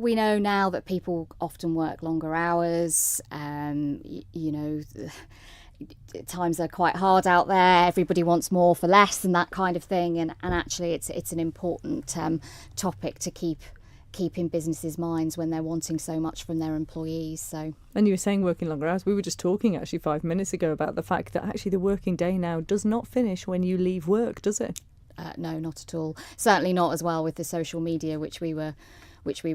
We know now that people often work longer hours. Times are quite hard out there. Everybody wants more for less and that kind of thing. And actually, it's an important topic to keep in businesses' minds when they're wanting so much from their employees. So. And you were saying working longer hours. We were just talking actually 5 minutes ago about the fact that actually the working day now does not finish when you leave work, does it? No, not at all. Certainly not as well with the social media, which we were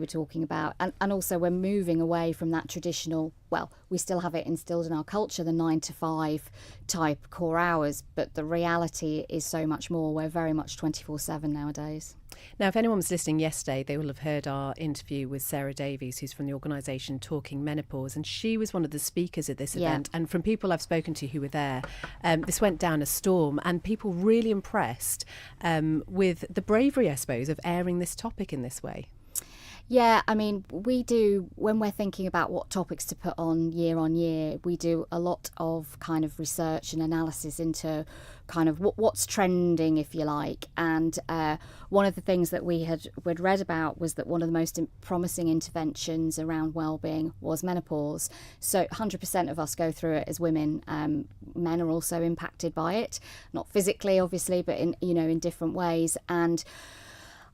talking about. And also we're moving away from that traditional, well, we still have it instilled in our culture, the 9 to 5 type core hours, but the reality is so much more. We're very much 24/7 nowadays. Now, if anyone was listening yesterday, they will have heard our interview with Sarah Davies, who's from the organisation Talking Menopause, and she was one of the speakers at this event. And from people I've spoken to who were there, this went down a storm, and people really impressed with the bravery, I suppose, of airing this topic in this way. Yeah, I mean, we do, when we're thinking about what topics to put on year, we do a lot of kind of research and analysis into kind of what's trending, if you like. And one of the things that we'd read about was that one of the most promising interventions around wellbeing was menopause. So 100% of us go through it as women. Men are also impacted by it, not physically, obviously, but in different ways. And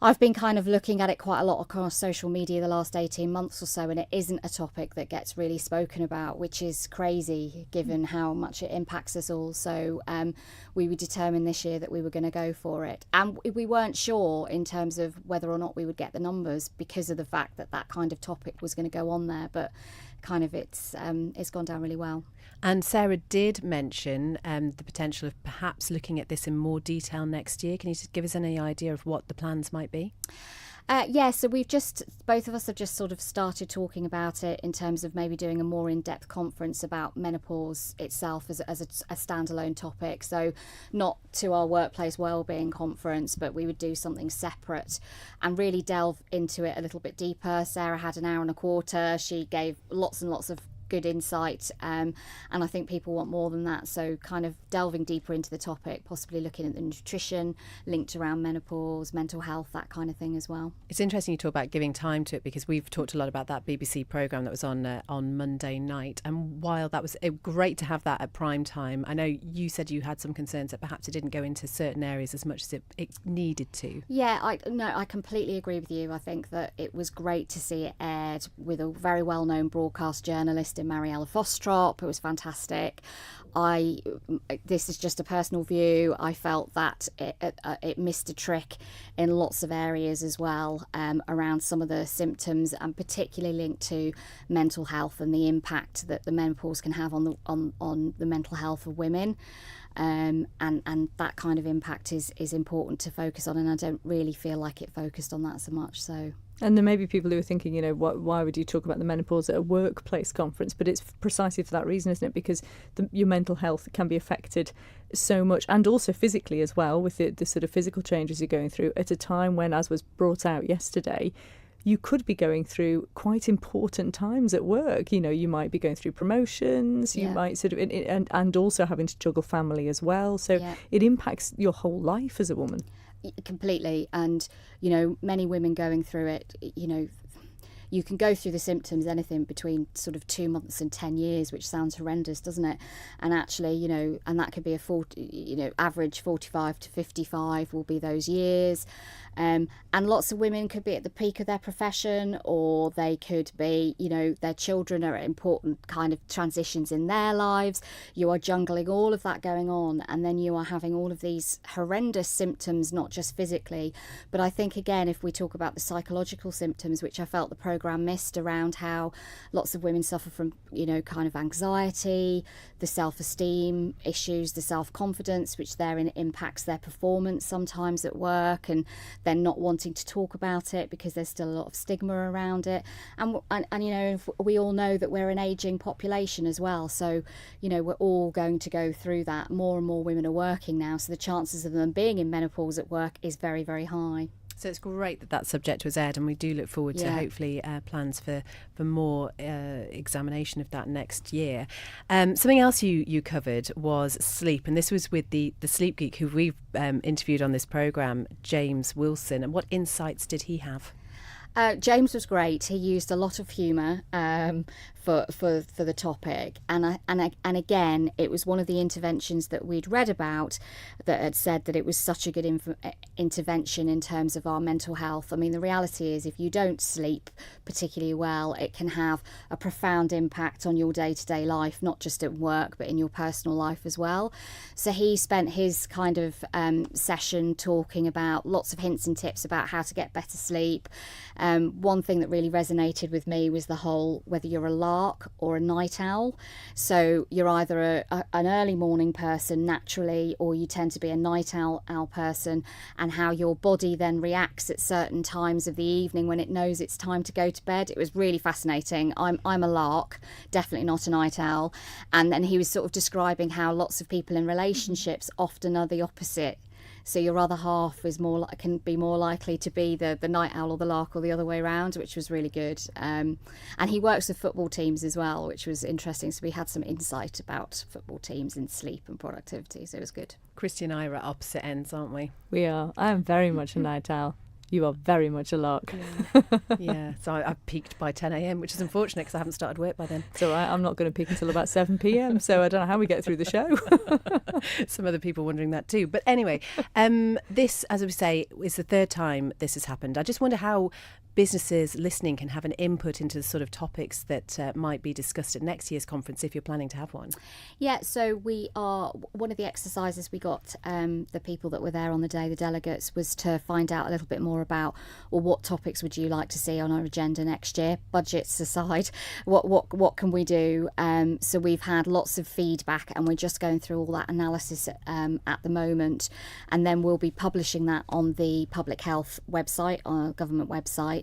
I've been kind of looking at it quite a lot across social media the last 18 months or so, and it isn't a topic that gets really spoken about, which is crazy given how much it impacts us all. So we were determined this year that we were going to go for it. And we weren't sure in terms of whether or not we would get the numbers because of the fact that kind of topic was going to go on there. But kind of it's gone down really well. And Sarah did mention the potential of perhaps looking at this in more detail next year. Can you give us any idea of what the plans might be? So both of us have just sort of started talking about it in terms of maybe doing a more in-depth conference about menopause itself as a standalone topic. So not to our Workplace Wellbeing conference, but we would do something separate and really delve into it a little bit deeper. Sarah had an hour and a quarter. She gave lots and lots of good insight, and I think people want more than that, so kind of delving deeper into the topic, possibly looking at the nutrition linked around menopause, mental health, that kind of thing as well. It's interesting you talk about giving time to it, because we've talked a lot about that BBC programme that was on Monday night, and while that was great to have that at prime time, I know you said you had some concerns that perhaps it didn't go into certain areas as much as it needed to. Yeah, I completely agree with you. I think that it was great to see it aired with a very well-known broadcast journalist Mariella Fostrop. It was fantastic. This is just a personal view. I felt that it missed a trick in lots of areas as well, around some of the symptoms, and particularly linked to mental health and the impact that the menopause can have on the mental health of women. And that kind of impact is important to focus on, and I don't really feel like it focused on that so much. So. And there may be people who are thinking, why would you talk about the menopause at a workplace conference? But it's precisely for that reason, isn't it? Because your mental health can be affected so much, and also physically as well, with the sort of physical changes you're going through at a time when, as was brought out yesterday, you could be going through quite important times at work. You might be going through promotions, you might sort of, and also having to juggle family as well. So it impacts your whole life as a woman. Completely. And many women going through it, you can go through the symptoms anything between sort of 2 months and 10 years, which sounds horrendous, doesn't it? And actually, and that could be average 45 to 55 will be those years. And lots of women could be at the peak of their profession, or they could be, their children are at important kind of transitions in their lives. You are jungling all of that going on, and then you are having all of these horrendous symptoms, not just physically. But I think, again, if we talk about the psychological symptoms, which I felt the programme missed, around how lots of women suffer from, kind of anxiety, the self-esteem issues, the self-confidence, which therein impacts their performance sometimes at work, and then not wanting to talk about it because there's still a lot of stigma around it. And we all know that we're an ageing population as well. So, we're all going to go through that. More and more women are working now, so the chances of them being in menopause at work is very, very high. So it's great that subject was aired, and we do look forward to hopefully plans for more examination of that next year. Something else you covered was sleep, and this was with the sleep geek who we've interviewed on this programme, James Wilson. And what insights did he have? James was great. He used a lot of humour for the topic, and again, it was one of the interventions that we'd read about that had said that it was such a good intervention in terms of our mental health. I mean, the reality is, if you don't sleep particularly well, it can have a profound impact on your day-to-day life, not just at work, but in your personal life as well. So he spent his kind of session talking about lots of hints and tips about how to get better sleep. One thing that really resonated with me was the whole whether you're a lark or a night owl. So you're either an early morning person naturally, or you tend to be a night owl person, and how your body then reacts at certain times of the evening when it knows it's time to go to bed. It was really fascinating. I'm a lark, definitely not a night owl. And then he was sort of describing how lots of people in relationships often are the opposite. So your other half is can be more likely to be the night owl or the lark, or the other way around, which was really good. And he works with football teams as well, which was interesting. So we had some insight about football teams in sleep and productivity. So it was good. Christy and I are at opposite ends, aren't we? We are. I am very much a night owl. You are very much a lark. Yeah, so I peaked by 10 a.m, which is unfortunate because I haven't started work by then. It's all right, I'm not going to peak until about 7 p.m, so I don't know how we get through the show. Some other people wondering that too. But anyway, this, as we say, is the third time this has happened. I just wonder how businesses listening can have an input into the sort of topics that might be discussed at next year's conference, if you're planning to have one. Yeah, so one of the exercises we got the people that were there on the day, the delegates, was to find out a little bit more about, well, what topics would you like to see on our agenda next year? Budgets aside, what can we do? So we've had lots of feedback, and we're just going through all that analysis at the moment, and then we'll be publishing that on the public health website, on our government website.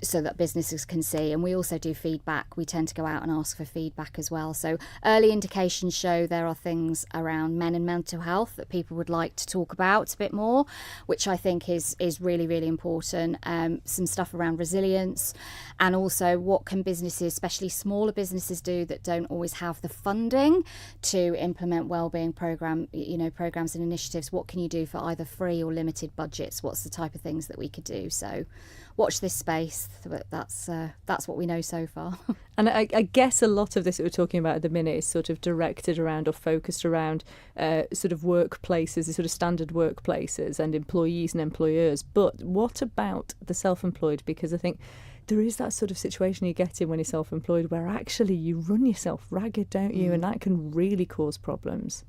So that businesses can see. And we also do feedback. We tend to go out and ask for feedback as well. So early indications show there are things around men and mental health that people would like to talk about a bit more, which I think is really, really important. Some stuff around resilience, and also what can businesses, especially smaller businesses, do that don't always have the funding to implement wellbeing programs and initiatives. What can you do for either free or limited budgets? What's the type of things that we could do? So watch this space, but that's what we know so far. And I guess a lot of this that we're talking about at the minute is sort of directed around or focused around sort of workplaces, the sort of standard workplaces, and employees and employers. But what about the self-employed? Because I think there is that sort of situation you get in when you're self-employed where actually you run yourself ragged, don't you? And that can really cause problems.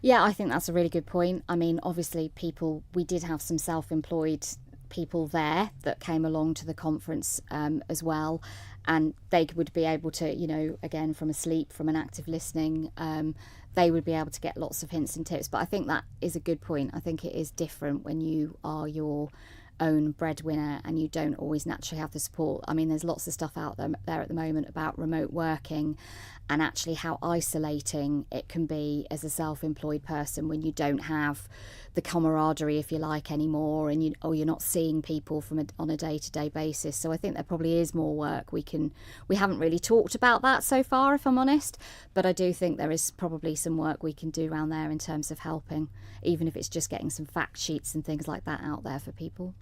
Yeah, I think that's a really good point. I mean, obviously we did have some self-employed people there that came along to the conference as well, and they would be able to, again, from an active listening, they would be able to get lots of hints and tips. But I think that is a good point. I think it is different when you are your own breadwinner and you don't always naturally have the support. I mean, there's lots of stuff out there at the moment about remote working, and actually how isolating it can be as a self-employed person when you don't have the camaraderie, if you like, anymore, and you're not seeing people on a day-to-day basis. So I think there probably is more work we haven't really talked about that so far, if I'm honest, but I do think there is probably some work we can do around there in terms of helping, even if it's just getting some fact sheets and things like that out there for people.